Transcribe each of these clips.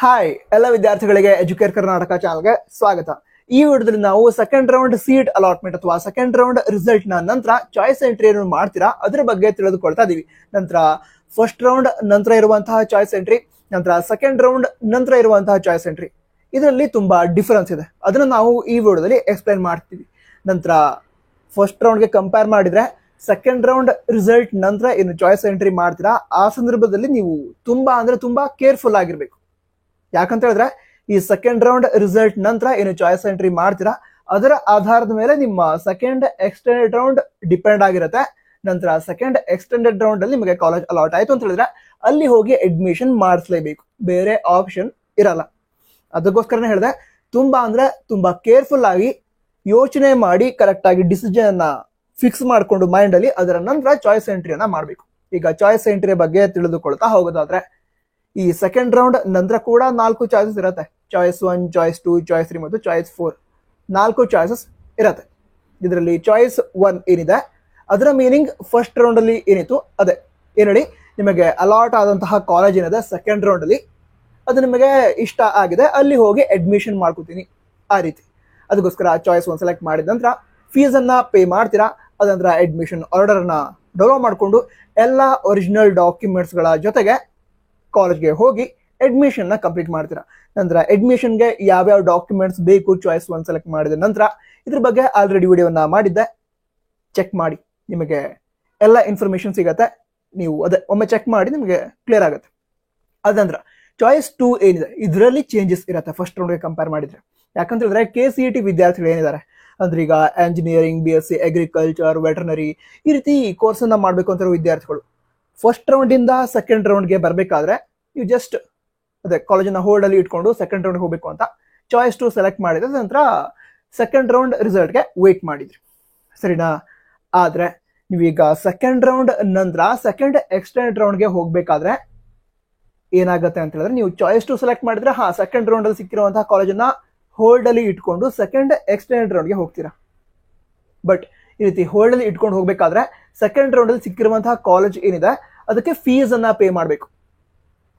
Hi ಎಲ್ಲ ವಿದ್ಯಾರ್ಥಿಗಳಿಗೆ Educare Karnataka ಚಾನಲ್ಗೆ ಸ್ವಾಗತ. ಈ ವಿಡಿಯೋದಲ್ಲಿ ನಾವು ಸೆಕೆಂಡ್ ರೌಂಡ್ ಸೀಟ್ ಅಲಾಟ್ಮೆಂಟ್ ಅಥವಾ ಸೆಕೆಂಡ್ ರೌಂಡ್ ರಿಸಲ್ಟ್ ನ ನಂತರ ಚಾಯ್ಸ್ ಎಂಟ್ರಿ ಏನು ಮಾಡ್ತೀರಾ ಅದ್ರ ಬಗ್ಗೆ ತಿಳಿದುಕೊಳ್ತಾ ಇದೀವಿ. ನಂತರ ಫಸ್ಟ್ ರೌಂಡ್ ನಂತರ ಇರುವಂತಹ ಚಾಯ್ಸ್ ಎಂಟ್ರಿ, ನಂತರ ಸೆಕೆಂಡ್ ರೌಂಡ್ ನಂತರ ಇರುವಂತಹ ಚಾಯ್ಸ್ ಎಂಟ್ರಿ, ಇದರಲ್ಲಿ ತುಂಬಾ ಡಿಫರೆನ್ಸ್ ಇದೆ. ಅದನ್ನ ನಾವು ಈ ವಿಡಿಯೋದಲ್ಲಿ ಎಕ್ಸ್ಪ್ಲೈನ್ ಮಾಡ್ತೀವಿ. ನಂತರ ಫಸ್ಟ್ ರೌಂಡ್ಗೆ ಕಂಪೇರ್ ಮಾಡಿದ್ರೆ ಸೆಕೆಂಡ್ ರೌಂಡ್ ರಿಸಲ್ಟ್ ನಂತರ ಏನು ಚಾಯ್ಸ್ ಎಂಟ್ರಿ ಮಾಡ್ತೀರಾ ಆ ಸಂದರ್ಭದಲ್ಲಿ ನೀವು ತುಂಬಾ ಕೇರ್ಫುಲ್ ಆಗಿರ್ಬೇಕು. ಯಾಕಂತ ಹೇಳಿದ್ರೆ ಈ ಸೆಕೆಂಡ್ ರೌಂಡ್ ರಿಸಲ್ಟ್ ನಂತರ ಏನು ಚಾಯ್ಸ್ ಎಂಟ್ರಿ ಮಾಡ್ತೀರಾ ಅದರ ಆಧಾರದ ಮೇಲೆ ನಿಮ್ಮ ಸೆಕೆಂಡ್ ಎಕ್ಸ್ಟೆಂಡೆಡ್ ರೌಂಡ್ ಡಿಪೆಂಡ್ ಆಗಿರುತ್ತೆ. ನಂತರ ಸೆಕೆಂಡ್ ಎಕ್ಸ್ಟೆಂಡೆಡ್ ರೌಂಡ್ ಅಲ್ಲಿ ನಿಮಗೆ ಕಾಲೇಜ್ ಅಲಾಟ್ ಆಯ್ತು ಅಂತ ಹೇಳಿದ್ರೆ ಅಲ್ಲಿ ಹೋಗಿ ಅಡ್ಮಿಷನ್ ಮಾಡಿಸ್ಲೇಬೇಕು, ಬೇರೆ ಆಪ್ಷನ್ ಇರಲ್ಲ. ಅದಕ್ಕೋಸ್ಕರನೇ ಹೇಳಿದೆ ತುಂಬಾ ಕೇರ್ಫುಲ್ ಆಗಿ ಯೋಚನೆ ಮಾಡಿ ಕರೆಕ್ಟ್ ಆಗಿ ಡಿಸಿಷನ್ ಅನ್ನ ಫಿಕ್ಸ್ ಮಾಡ್ಕೊಂಡು ಮೈಂಡ್ ಅಲ್ಲಿ ಅದರ ನಂತರ ಚಾಯ್ಸ್ ಎಂಟ್ರಿಯನ್ನ ಮಾಡಬೇಕು. ಈಗ ಚಾಯ್ಸ್ ಎಂಟ್ರಿ ಬಗ್ಗೆ ತಿಳಿದುಕೊಳ್ತಾ ಹೋಗೋದಾದ್ರೆ ಈ ಸೆಕೆಂಡ್ ರೌಂಡ್ ನಂತರ ಕೂಡ 4 ಚಾಯ್ಸಸ್ ಇರುತ್ತೆ. ಚಾಯ್ಸ್ 1, ಚಾಯ್ಸ್ 2, ಚಾಯ್ಸ್ 3 ಮತ್ತು ಚಾಯ್ಸ್ 4 4 ಚಾಯ್ಸಸ್ ಇರುತ್ತೆ. ಇದರಲ್ಲಿ ಚಾಯ್ಸ್ 1 ಏನಿದೆ ಅದರ ಮೀನಿಂಗ್ ಫಸ್ಟ್ ರೌಂಡ್ ಅಲ್ಲಿ ಏನಿತ್ತು ಅದೇ. ಏನ್ ಹೇಳಿ, ನಿಮಗೆ ಅಲಾಟ್ ಆದಂತಹ ಕಾಲೇಜ್ ಏನಿದೆ ಸೆಕೆಂಡ್ ರೌಂಡ್ ಅಲ್ಲಿ ಅದು ನಿಮಗೆ ಇಷ್ಟ ಆಗಿದೆ, ಅಲ್ಲಿ ಹೋಗಿ ಅಡ್ಮಿಷನ್ ಮಾಡ್ಕೋತೀನಿ ಆ ರೀತಿ. ಅದಕ್ಕೋಸ್ಕರ ಚಾಯ್ಸ್ 1 ಸೆಲೆಕ್ಟ್ ಮಾಡಿದ ನಂತರ ಫೀಸ್ ಅನ್ನ ಪೇ ಮಾಡ್ತೀರಾ. ಅದಂತರ ಅಡ್ಮಿಷನ್ ಆರ್ಡರ್ ಅನ್ನ ಡೌನ್ಲೋಡ್ ಮಾಡಿಕೊಂಡು ಎಲ್ಲ ಒರಿಜಿನಲ್ ಡಾಕ್ಯುಮೆಂಟ್ಸ್ ಗಳ ಜೊತೆಗೆ ಕಾಲೇಜ್ಗೆ ಹೋಗಿ ಅಡ್ಮಿಷನ್ ನ ಕಂಪ್ಲೀಟ್ ಮಾಡ್ತೀರಾ. ನಂತರ ಅಡ್ಮಿಷನ್ಗೆ ಯಾವ್ಯಾವ ಡಾಕ್ಯುಮೆಂಟ್ಸ್ ಬೇಕು ಚಾಯ್ಸ್ 1 ಸೆಲೆಕ್ಟ್ ಮಾಡಿದ ನಂತರ ಇದ್ರ ಬಗ್ಗೆ ಆಲ್ರೆಡಿ ವಿಡಿಯೋನ ಮಾಡಿದ್ದೆ, ಚೆಕ್ ಮಾಡಿ, ನಿಮಗೆ ಎಲ್ಲ ಇನ್ಫಾರ್ಮೇಶನ್ ಸಿಗತ್ತೆ. ನೀವು ಅದೇ ಒಮ್ಮೆ ಚೆಕ್ ಮಾಡಿ ನಿಮಗೆ ಕ್ಲಿಯರ್ ಆಗುತ್ತೆ. ಅದಂದ್ರ ಚಾಯ್ಸ್ 2 ಏನಿದೆ ಇದರಲ್ಲಿ ಚೇಂಜಸ್ ಇರುತ್ತೆ ಫಸ್ಟ್ ರೌಂಡ್ಗೆ ಕಂಪೇರ್ ಮಾಡಿದ್ರೆ. ಯಾಕಂತ ಹೇಳಿದ್ರೆ KCET ವಿದ್ಯಾರ್ಥಿಗಳು ಏನಿದ್ದಾರೆ ಅಂದ್ರೆ ಈಗ ಎಂಜಿನಿಯರಿಂಗ್, BSc ಅಗ್ರಿಕಲ್ಚರ್, ವೆಟರ್ನರಿ ಈ ರೀತಿ ಕೋರ್ಸ್ ಅನ್ನ ಮಾಡ್ಬೇಕು ಅಂತಿರೋ ವಿದ್ಯಾರ್ಥಿಗಳು ಫಸ್ಟ್ ರೌಂಡ್ ಇಂದ ಸೆಕೆಂಡ್ ರೌಂಡ್ಗೆ ಬರಬೇಕಾದ್ರೆ ನೀವು ಜಸ್ಟ್ ಅದೇ ಕಾಲೇಜನ್ನ ಹೋಲ್ಡ್ ಅಲ್ಲಿ ಇಟ್ಕೊಂಡು ಸೆಕೆಂಡ್ ರೌಂಡ್ ಹೋಗ್ಬೇಕು ಅಂತ ಚಾಯ್ಸ್ 2 ಸೆಲೆಕ್ಟ್ ಮಾಡಿದ್ರೆ ನಂತರ ಸೆಕೆಂಡ್ ರೌಂಡ್ ರಿಸಲ್ಟ್ಗೆ ವೇಟ್ ಮಾಡಿದ್ರಿ, ಸರಿನಾ? ಆದ್ರೆ ನೀವೀಗ ಸೆಕೆಂಡ್ ರೌಂಡ್ ನಂತರ ಸೆಕೆಂಡ್ ಎಕ್ಸ್ಟೆಂಡೆಡ್ ರೌಂಡ್ಗೆ ಹೋಗ್ಬೇಕಾದ್ರೆ ಏನಾಗುತ್ತೆ ಅಂತ ಹೇಳಿದ್ರೆ ನೀವು ಚಾಯ್ಸ್ 2 ಸೆಲೆಕ್ಟ್ ಮಾಡಿದ್ರೆ ಸೆಕೆಂಡ್ ರೌಂಡ್ ಅಲ್ಲಿ ಸಿಕ್ಕಿರುವಂತಹ ಕಾಲೇಜನ್ನ ಹೋಲ್ಡ್ ಅಲ್ಲಿ ಇಟ್ಕೊಂಡು ಸೆಕೆಂಡ್ ಎಕ್ಸ್ಟೆಂಡೆಡ್ ರೌಂಡ್ಗೆ ಹೋಗ್ತೀರಾ. ಬಟ್ ಈ ರೀತಿ ಹೋಲ್ಡ್ ಅಲ್ಲಿ ಇಟ್ಕೊಂಡು ಹೋಗ್ಬೇಕಾದ್ರೆ ಸೆಕೆಂಡ್ ರೌಂಡ್ ಅಲ್ಲಿ ಸಿಕ್ಕಿರುವಂತಹ ಕಾಲೇಜ್ ಏನಿದೆ ಅದಕ್ಕೆ ಫೀಸ್ ಅನ್ನ ಪೇ ಮಾಡಬೇಕು.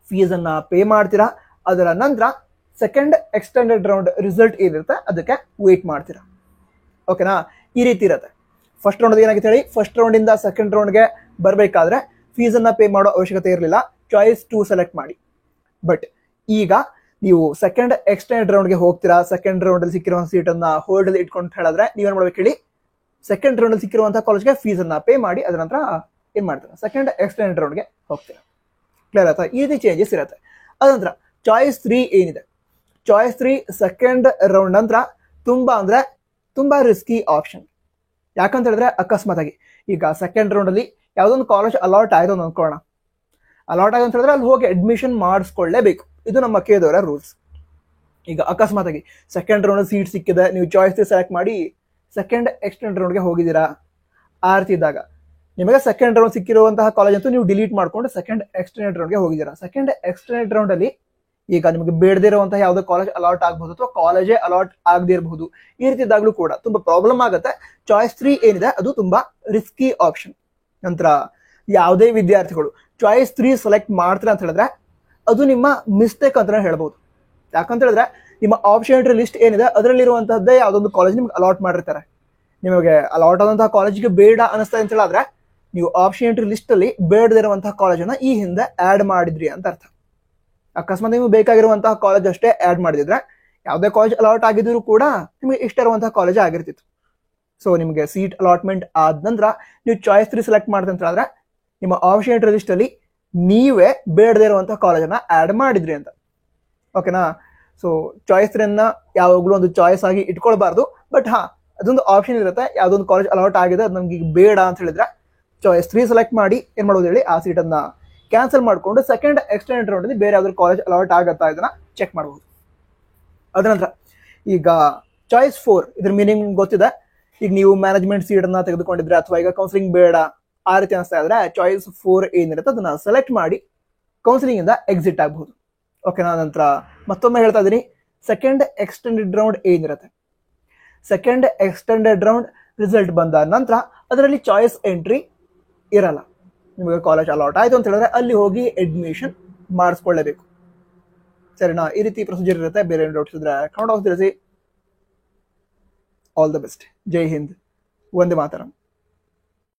ಫೀಸ್ ಅನ್ನ ಪೇ ಮಾಡ್ತೀರಾ. ಅದರ ನಂತರ ಸೆಕೆಂಡ್ ಎಕ್ಸ್ಟೆಂಡೆಡ್ ರೌಂಡ್ ರಿಸಲ್ಟ್ ಏನಿರುತ್ತೆ ಅದಕ್ಕೆ ವೇಟ್ ಮಾಡ್ತೀರಾ. ಓಕೆನಾ? ಈ ರೀತಿ ಇರುತ್ತೆ. ಫಸ್ಟ್ ರೌಂಡ್ ಏನಾಗಿತ್ತು ಹೇಳಿ, ಫಸ್ಟ್ ರೌಂಡ್ ಇಂದ ಸೆಕೆಂಡ್ ರೌಂಡ್ಗೆ ಬರಬೇಕಾದ್ರೆ ಫೀಸ್ ಅನ್ನ ಪೇ ಮಾಡೋ ಅವಶ್ಯಕತೆ ಇರಲಿಲ್ಲ, ಚಾಯ್ಸ್ 2 ಸೆಲೆಕ್ಟ್ ಮಾಡಿ. ಬಟ್ ಈಗ ನೀವು ಸೆಕೆಂಡ್ ಎಕ್ಸ್ಟೆಂಡೆಡ್ ರೌಂಡ್ಗೆ ಹೋಗ್ತೀರಾ, ಸೆಕೆಂಡ್ ರೌಂಡ್ ಅಲ್ಲಿ ಸಿಕ್ಕಿರುವ ಸೀಟ್ ಅನ್ನ ಹೋಲ್ಡ್ ಅಲ್ಲಿ ಇಟ್ಕೊಂಡು ಹೇಳಿದ್ರೆ ನೀವೇನ್ ಮಾಡ್ಬೇಕು ಹೇಳಿ, ಸೆಕೆಂಡ್ ರೌಂಡ್ ಅಲ್ಲಿ ಸಿಕ್ಕಿರುವಂತಹ ಕಾಲೇಜ್ಗೆ ಫೀಸ್ ಅನ್ನ ಪೇ ಮಾಡಿ ಅದರ ನಂತರ ಏನ್ ಮಾಡ್ತೀರಾ, ಸೆಕೆಂಡ್ ಎಕ್ಸ್ಟೆಂಡೆಡ್ ರೌಂಡ್ಗೆ ಹೋಗ್ತೀರಾ. ಕ್ಲಿಯರ್ ಆಯ್ತಾ? ಈ ರೀತಿ ಚೇಂಜಸ್ ಇರುತ್ತೆ. ಅದಂತರ ಚಾಯ್ಸ್ 3 ಏನಿದೆ, ಚಾಯ್ಸ್ 3 ಸೆಕೆಂಡ್ ರೌಂಡ್ ನಂತರ ತುಂಬಾ ರಿಸ್ಕಿ ಆಪ್ಷನ್. ಯಾಕಂತ ಹೇಳಿದ್ರೆ ಅಕಸ್ಮಾತ್ ಆಗಿ ಈಗ ಸೆಕೆಂಡ್ ರೌಂಡ್ ಅಲ್ಲಿ ಯಾವ್ದೊಂದು ಕಾಲೇಜ್ ಅಲಾಟ್ ಆಯ್ತು ಅಂತ ಅನ್ಕೊಳ್ಳೋಣ, ಅಲಾಟ್ ಆಯ್ತು ಅಂತ ಹೇಳಿದ್ರೆ ಅಲ್ಲಿ ಹೋಗಿ ಅಡ್ಮಿಷನ್ ಮಾಡಿಸ್ಕೊಳ್ಳೇಬೇಕು. ಇದು ನಮ್ಮ ಕೇದವರ ರೂಲ್ಸ್. ಈಗ ಅಕಸ್ಮಾತ್ ಆಗಿ ಸೆಕೆಂಡ್ ರೌಂಡ್ ಸೀಟ್ ಸಿಕ್ಕಿದೆ, ನೀವು ಚಾಯ್ಸ್ 3 ಸೆಲೆಕ್ಟ್ ಮಾಡಿ ಸೆಕೆಂಡ್ ಎಕ್ಸ್ಟೆಂಡ್ ರೌಂಡ್ಗೆ ಹೋಗಿದ್ದೀರಾ. ಆ ರೀತಿ ಇದ್ದಾಗ ನಿಮಗೆ ಸೆಕೆಂಡ್ ರೌಂಡ್ ಸಿಕ್ಕಿರುವಂತಹ ಕಾಲೇಜ್ ಅಂತೂ ನೀವು ಡಿಲೀಟ್ ಮಾಡ್ಕೊಂಡು ಸೆಕೆಂಡ್ ಎಕ್ಸ್ಟೆಂಡೆಡ್ ರೌಂಡ್ಗೆ ಹೋಗಿದ್ದೀರಾ. ಸೆಕೆಂಡ್ ಎಕ್ಸ್ಟೆಂಡೆಡ್ ರೌಂಡ್ ಅಲ್ಲಿ ಈಗ ನಿಮಗೆ ಬೇಡದೇ ಇರುವಂತಹ ಯಾವುದೋ ಕಾಲೇಜ್ ಅಲಾಟ್ ಆಗಬಹುದು ಅಥವಾ ಕಾಲೇಜೇ ಅಲಾಟ್ ಆಗದೇ ಇರಬಹುದು. ಈ ರೀತಿ ಇದ್ದಾಗಲೂ ಕೂಡ ತುಂಬಾ ಪ್ರಾಬ್ಲಮ್ ಆಗುತ್ತೆ. ಚಾಯ್ಸ್ 3 ಏನಿದೆ ಅದು ತುಂಬಾ ರಿಸ್ಕಿ ಆಪ್ಷನ್. ನಂತರ ಯಾವುದೇ ವಿದ್ಯಾರ್ಥಿಗಳು ಚಾಯ್ಸ್ 3 ಸೆಲೆಕ್ಟ್ ಮಾಡ್ತಾರೆ ಅಂತ ಹೇಳಿದ್ರೆ ಅದು ನಿಮ್ಮ ಮಿಸ್ಟೇಕ್ ಅಂತ ಹೇಳ್ಬಹುದು. ಯಾಕಂತ ಹೇಳಿದ್ರೆ ನಿಮ್ಮ ಆಪ್ಷನ್ ಲಿಸ್ಟ್ ಏನಿದೆ ಅದರಲ್ಲಿರುವಂತಹದ್ದೇ ಯಾವುದೊಂದು ಕಾಲೇಜ್ ನಿಮ್ಗೆ ಅಲಾಟ್ ಮಾಡಿರ್ತಾರೆ. ನಿಮಗೆ ಅಲಾಟ್ ಆದಂತಹ ಕಾಲೇಜ್ಗೆ ಬೇಡ ಅನಿಸ್ತಾ ಅಂತ ಹೇಳಿದ್ರೆ ನೀವು ಆಪ್ಷನ್ ಲಿಸ್ಟ್ ಅಲ್ಲಿ ಬೇಡದಿರುವಂತಹ ಕಾಲೇಜನ್ನ ಈ ಹಿಂದೆ ಆಡ್ ಮಾಡಿದ್ರಿ ಅಂತ ಅರ್ಥ. ಅಕಸ್ಮಾತ್ ನಿಮ್ಗೆ ಬೇಕಾಗಿರುವಂತಹ ಕಾಲೇಜ್ ಅಷ್ಟೇ ಆಡ್ ಮಾಡಿದ್ರೆ ಯಾವುದೇ ಕಾಲೇಜ್ ಅಲಾಟ್ ಆಗಿದ್ರು ಕೂಡ ನಿಮಗೆ ಇಷ್ಟ ಇರುವಂತಹ ಕಾಲೇಜ್ ಆಗಿರ್ತಿತ್ತು. ಸೊ ನಿಮಗೆ ಸೀಟ್ ಅಲಾಟ್ಮೆಂಟ್ ಆದ ನಂತರ ನೀವು ಚಾಯ್ಸ್ 3 ಸೆಲೆಕ್ಟ್ ಮಾಡ್ತಾ ಅಂತ ಹೇಳಿದ್ರೆ ನಿಮ್ಮ ಆಪ್ಷನ್ ಲಿಸ್ಟ್ ಅಲ್ಲಿ ನೀವೇ ಬೇಡದೇ ಇರುವಂತಹ ಕಾಲೇಜನ್ನ ಆಡ್ ಮಾಡಿದ್ರಿ ಅಂತ. ಓಕೆನಾ? ಸೊ ಚಾಯ್ಸ್ 3 ಅನ್ನ ಯಾವಾಗಲೂ ಒಂದು ಚಾಯ್ಸ್ ಆಗಿ ಇಟ್ಕೊಳ್ಬಾರ್ದು. ಬಟ್ ಅದೊಂದು ಆಪ್ಷನ್ ಇರುತ್ತೆ, ಯಾವ್ದೊಂದು ಕಾಲೇಜ್ ಅಲಾಟ್ ಆಗಿದೆ ಅದು ನಮ್ಗೆ ಬೇಡ ಅಂತ ಹೇಳಿದ್ರೆ ಚಾಯ್ಸ್ 3 ಸೆಲೆಕ್ಟ್ ಮಾಡಿ ಏನ್ ಮಾಡೋದು ಹೇಳಿ, ಆ ಸೀಟ್ ಅನ್ನ ಕ್ಯಾನ್ಸಲ್ ಮಾಡ್ಕೊಂಡು ಸೆಕೆಂಡ್ ಎಕ್ಸ್ಟೆಂಡೆಡ್ ರೌಂಡ್ ಅಲ್ಲಿ ಬೇರೆ ಯಾವ್ದಾದ್ರು ಕಾಲೇಜ್ ಅಲಾಟ್ ಆಗತ್ತಾ ಇದನ್ನ ಚೆಕ್ ಮಾಡಬಹುದು. ಅದ ನಂತರ ಈಗ ಚಾಯ್ಸ್ 4 ಇದ್ರ ಮೀನಿಂಗ್ ಗೊತ್ತಿದೆ. ಈಗ ನೀವು ಮ್ಯಾನೇಜ್ಮೆಂಟ್ ಸೀಟ್ ಅನ್ನ ತೆಗೆದುಕೊಂಡಿದ್ರೆ ಅಥವಾ ಈಗ ಕೌನ್ಸಿಲಿಂಗ್ ಬೇಡ ಆ ರೀತಿ ಅನಿಸ್ತಾ ಇದ್ರೆ ಚಾಯ್ಸ್ 4 ಏನಿರುತ್ತೆ ಅದನ್ನ ಸೆಲೆಕ್ಟ್ ಮಾಡಿ ಕೌನ್ಸಿಲಿಂಗ್ ಇಂದ ಎಕ್ಸಿಟ್ ಆಗಬಹುದು. ಓಕೆನಾ? ನಂತರ ಮತ್ತೊಮ್ಮೆ ಹೇಳ್ತಾ ಇದೀನಿ, ಸೆಕೆಂಡ್ ಎಕ್ಸ್ಟೆಂಡೆಡ್ ರೌಂಡ್ ಏನಿರುತ್ತೆ, ಸೆಕೆಂಡ್ ಎಕ್ಸ್ಟೆಂಡೆಡ್ ರೌಂಡ್ ರಿಸಲ್ಟ್ ಬಂದ ನಂತರ ಅದರಲ್ಲಿ ಚಾಯ್ಸ್ ಎಂಟ್ರಿ ಇರಲ್ಲ. ನಿಮಗೆ ಕಾಲೇಜ್ ಅಲಾಟ್ ಆಯ್ತು ಅಂತ ಹೇಳಿದ್ರೆ ಅಲ್ಲಿ ಹೋಗಿ ಅಡ್ಮಿಷನ್ ಮಾಡಿಸ್ಕೊಳ್ಳೇಬೇಕು, ಸರಿನಾ? ಈ ರೀತಿ ಪ್ರೊಸೀಜರ್ ಇರುತ್ತೆ. ಬೇರೆ ಏನು ಡೌಟ್ಸ್ ಇದ್ರೆ ಕಮೆಂಟ್ ಬಾಕ್ಸ್ ತಿಳಿಸಿ. All the best. Jai Hind. Vande Mataram.